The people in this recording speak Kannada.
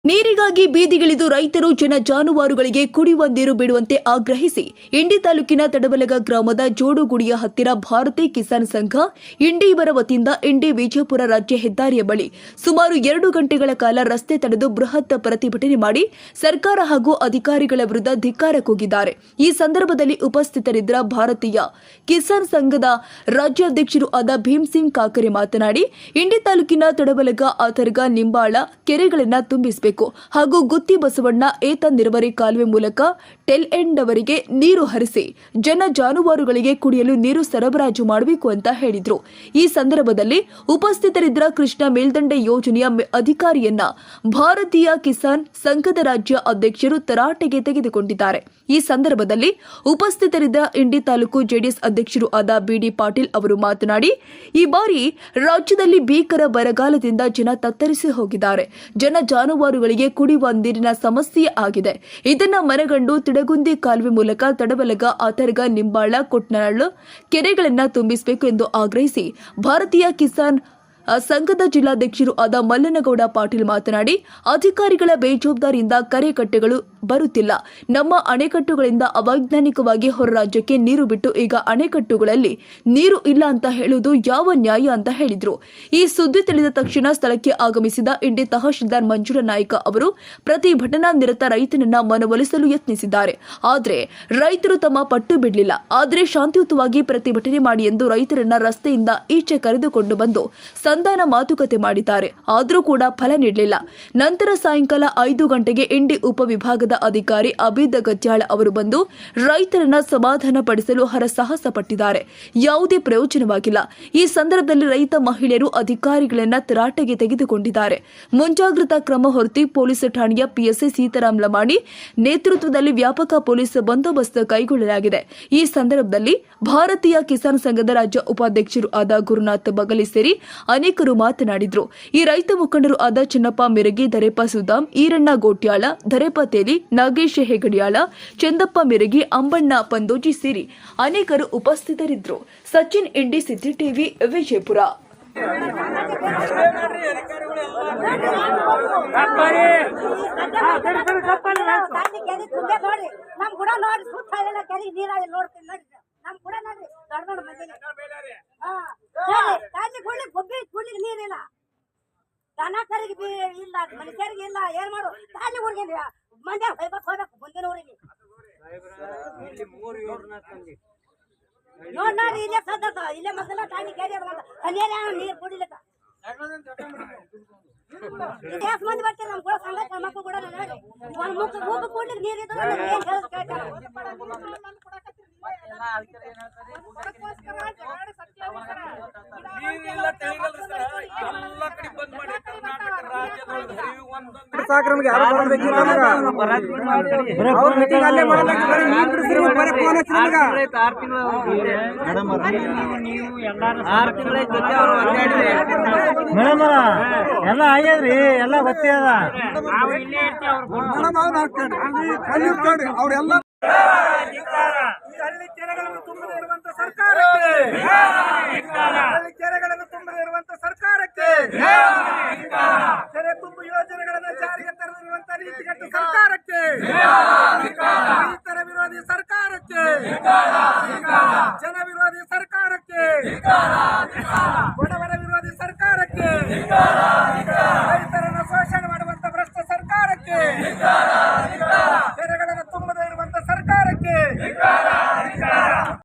ನೀರಿಗಾಗಿ ಬೀದಿಗಿಳಿದು ರೈತರು ಜನ ಜಾನುವಾರುಗಳಿಗೆ ಕುಡಿಯುವ ನೀರು ಬಿಡುವಂತೆ ಆಗ್ರಹಿಸಿ ಇಂಡಿ ತಾಲೂಕಿನ ತಡಬಲಗ ಗ್ರಾಮದ ಜೋಡುಗುಡಿಯ ಹತ್ತಿರ ಭಾರತೀಯ ಕಿಸಾನ್ ಸಂಘ ಇಂಡಿ ಇವರ ವತಿಯಿಂದ ಇಂಡಿ ವಿಜಯಪುರ ರಾಜ್ಯ ಹೆದ್ದಾರಿಯ ಬಳಿ ಸುಮಾರು 2 ಗಂಟೆಗಳ ಕಾಲ ರಸ್ತೆ ತಡೆದು ಬೃಹತ್ ಪ್ರತಿಭಟನೆ ಮಾಡಿ ಸರ್ಕಾರ ಹಾಗೂ ಅಧಿಕಾರಿಗಳ ವಿರುದ್ಧ ಧಿಕ್ಕಾರ ಕೂಗಿದ್ದಾರೆ. ಈ ಸಂದರ್ಭದಲ್ಲಿ ಉಪಸ್ಥಿತರಿದ್ದ ಭಾರತೀಯ ಕಿಸಾನ್ ಸಂಘದ ರಾಜ್ಯಾಧ್ಯಕ್ಷರು ಆದ ಭೀಮಸಿಂಗ್ ಕಾಕರೆ ಮಾತನಾಡಿ, ಇಂಡಿ ತಾಲೂಕಿನ ತಡಬಲಗ, ಆತರ್ಗ, ನಿಂಬಾಳ ಕೆರೆಗಳನ್ನು ತುಂಬಿಸಬೇಕು ಹಾಗೂ ಗುತ್ತಿ ಬಸವಣ್ಣ ಏತ ನೀರಾವರಿ ಕಾಲುವೆ ಮೂಲಕ ಟೆಲ್ ಎಂಡ್ ಅವರಿಗೆ ನೀರು ಹರಿಸಿ ಜನ ಜಾನುವಾರುಗಳಿಗೆ ಕುಡಿಯಲು ನೀರು ಸರಬರಾಜು ಮಾಡಬೇಕು ಅಂತ ಹೇಳಿದ್ರು. ಈ ಸಂದರ್ಭದಲ್ಲಿ ಉಪಸ್ಥಿತರಿದ್ದ ಕೃಷ್ಣ ಮೇಲ್ದಂಡೆ ಯೋಜನೆಯ ಅಧಿಕಾರಿಯನ್ನ ಭಾರತೀಯ ಕಿಸಾನ್ ಸಂಘದ ರಾಜ್ಯ ಅಧ್ಯಕ್ಷರು ತರಾಟೆಗೆ ತೆಗೆದುಕೊಂಡಿದ್ದಾರೆ. ಈ ಸಂದರ್ಭದಲ್ಲಿ ಉಪಸ್ಥಿತರಿದ್ದ ಇಂಡಿ ತಾಲೂಕು ಜೆಡಿಎಸ್ ಅಧ್ಯಕ್ಷರು ಆದ ಬಿಡಿ ಪಾಟೀಲ್ ಅವರು ಮಾತನಾಡಿ, ಈ ಬಾರಿ ರಾಜ್ಯದಲ್ಲಿ ಭೀಕರ ಬರಗಾಲದಿಂದ ಜನ ತತ್ತರಿಸಿ ಹೋಗಿದ್ದಾರೆ. ಜನ ಜಾನುವಾರುಗಳಿಗೆ ಕುಡಿಯುವ ನೀರಿನ ಸಮಸ್ಯೆ ಆಗಿದೆ. ಇದನ್ನ ಮನಗಂಡು ತಿಡಗುಂದಿ ಕಾಲುವೆ ಮೂಲಕ ತಡಬಲಗ, ಆತರ್ಗ, ನಿಂಬಾಳ, ಕೊಟ್ನಾಳ್ ಕೆರೆಗಳನ್ನು ತುಂಬಿಸಬೇಕು ಎಂದು ಆಗ್ರಹಿಸಿ ಭಾರತೀಯ ಕಿಸಾನ್ ಸಂಘದ ಜಿಲ್ಲಾಧ್ಯಕ್ಷರು ಆದ ಮಲ್ಲನಗೌಡ ಪಾಟೀಲ್ ಮಾತನಾಡಿ, ಅಧಿಕಾರಿಗಳ ಬೇಜವಾಬ್ದಾರಿಯಿಂದ ಕರೆಕಟ್ಟೆಗಳು ಬರುತ್ತಿಲ್ಲ. ನಮ್ಮ ಅಣೆಕಟ್ಟುಗಳಿಂದ ಅವೈಜ್ಞಾನಿಕವಾಗಿ ಹೊರ ರಾಜ್ಯಕ್ಕೆ ನೀರು ಬಿಟ್ಟು ಈಗ ಅಣೆಕಟ್ಟುಗಳಲ್ಲಿ ನೀರು ಇಲ್ಲ ಅಂತ ಹೇಳುವುದು ಯಾವ ನ್ಯಾಯ ಅಂತ ಹೇಳಿದ್ರು. ಈ ಸುದ್ದಿ ತಿಳಿದ ತಕ್ಷಣ ಸ್ಥಳಕ್ಕೆ ಆಗಮಿಸಿದ ಇಂಡಿ ತಹಶೀಲ್ದಾರ್ ಮಂಜುಳ ನಾಯ್ಕ ಅವರು ಪ್ರತಿಭಟನಾ ನಿರತ ರೈತನನ್ನ ಮನವೊಲಿಸಲು ಯತ್ನಿಸಿದ್ದಾರೆ. ಆದರೆ ರೈತರು ತಮ್ಮ ಪಟ್ಟು ಬಿಡಲಿಲ್ಲ. ಆದರೆ ಶಾಂತಿಯುತವಾಗಿ ಪ್ರತಿಭಟನೆ ಮಾಡಿ ಎಂದು ರೈತರನ್ನ ರಸ್ತೆಯಿಂದ ಈಚೆ ಕರೆದುಕೊಂಡು ಬಂದು ಸಂಧಾನ ಮಾತುಕತೆ ಮಾಡಿದ್ದಾರೆ. ಆದರೂ ಕೂಡ ಫಲ ನೀಡಲಿಲ್ಲ. ನಂತರ ಸಾಯಂಕಾಲ 5 ಗಂಟೆಗೆ ಇಂಡಿ ಉಪವಿಭಾಗದ ಅಧಿಕಾರಿ ಅಬಿದ್ ಗಜ್ಜಾಳ ಅವರು ಬಂದು ರೈತರನ್ನ ಸಮಾಧಾನ ಪಡಿಸಲು ಹರಸಾಹಸ ಪಟ್ಟಿದ್ದಾರೆ. ಯಾವುದೇ ಪ್ರಯೋಜನವಾಗಿಲ್ಲ. ಈ ಸಂದರ್ಭದಲ್ಲಿ ರೈತ ಮಹಿಳೆಯರು ಅಧಿಕಾರಿಗಳನ್ನ ತರಾಟೆಗೆ ತೆಗೆದುಕೊಂಡಿದ್ದಾರೆ. ಮುಂಜಾಗ್ರತಾ ಕ್ರಮ ಹೊರತು ಪೊಲೀಸ್ ಠಾಣೆಯ ಪಿಎಸ್ಐ ಸೀತಾರಾಮ್ ಲಮಾಣಿ ನೇತೃತ್ವದಲ್ಲಿ ವ್ಯಾಪಕ ಪೊಲೀಸ್ ಬಂದೋಬಸ್ತ್ ಕೈಗೊಳ್ಳಲಾಗಿದೆ. ಈ ಸಂದರ್ಭದಲ್ಲಿ ಭಾರತೀಯ ಕಿಸಾನ್ ಸಂಘದ ರಾಜ್ಯ ಉಪಾಧ್ಯಕ್ಷರು ಆದ ಗುರುನಾಥ್ ಬಗಲಿ ಸೇರಿ ಅನೇಕರು ಮಾತನಾಡಿದ್ರು. ಈ ರೈತ ಮುಖಂಡರು ಆದ ಚಿನ್ನಪ್ಪ ಮಿರಗಿ, ಧರೆಪ ಸುದಾಮ್, ಈರಣ್ಣ ಗೋಟ್ಯಾಳ, ಧರೆಪ ತೇಲಿ, ನಾಗೇಶ್ ಹೆಗಡಿಯಾಳ, ಚಂದಪ್ಪ ಮಿರಗಿ, ಅಂಬಣ್ಣ ಪಂದೋಜಿ ಸೇರಿ ಅನೇಕರು ಉಪಸ್ಥಿತರಿದ್ದರು. ಸಚಿನ್, ಇಂಡಿ ಸಿಟಿ ಟಿವಿ, ವಿಜಯಪುರ. ನೀರಿಲ್ಲ, ದನ ಕರಿಗೆ ಇಲ್ಲ, ಮನುಷ್ಯರಿಗೆ ಇಲ್ಲ. ಏನ್ ಮಾಡು? ತಾಲಿ ಊರಿಗೆ ಮಂದಿ ಹೋಗ್ಬೇಕು ಮುಂದಿನ ಊರಿಗೆ. ನೋಡ್ರಿ ಇಲ್ಲೇ ಸದ್ದ ಇಲ್ಲೇ ಮಸಾಲ ತಾಲಿ ಕೇರಿ ನೀರು ಕುಡಿಲಿಕ್ಕ ಎಷ್ಟು ಮಂದಿ ಬರ್ತೀರಿ ನಮ್ ಕೂಡ ಸಂಘ ಮಕ್ಕಳು ಕೂಡ ಒಂದ್ ಮುಖ ಕೂಡ್ಲಿಕ್ಕೆ ನೀರು ಇದ್ರೆ ಏನ್ ಕೇಳ್ತಾರ. ಎಲ್ಲ ಆಗ್ಯದ್ರಿ, ಎಲ್ಲ ಗೊತ್ತೇ ಅದ. ಅವ್ರೆಲ್ಲ ಹಳ್ಳಿ ಕೆರೆಗಳನ್ನು ತುಂಬದೇ ಇರುವಂತ ಸರ್ಕಾರಕ್ಕೆ, ಹಳ್ಳಿ ಕೆರೆಗಳನ್ನು ತುಂಬದೇ ಇರುವಂತ ಸರ್ಕಾರಕ್ಕೆ, ಕೆರೆ ತುಂಬು ಯೋಜನೆಗಳನ್ನು ಜಾರಿಗೆ ತರದಿರುವಂತ ನೀತಿಗಟ್ಟ ಸರ್ಕಾರಕ್ಕೆ, ರೈತರ ವಿರೋಧಿ ಸರ್ಕಾರಕ್ಕೆ, ಜನ ವಿರೋಧಿ ಸರ್ಕಾರಕ್ಕೆ, ಬಡವರ ವಿರೋಧಿ ಸರ್ಕಾರಕ್ಕೆ, ರೈತರನ್ನು ಶೋಷಣೆ ಮಾಡುವಂತ ಭ್ರಷ್ಟ ಸರ್ಕಾರಕ್ಕೆ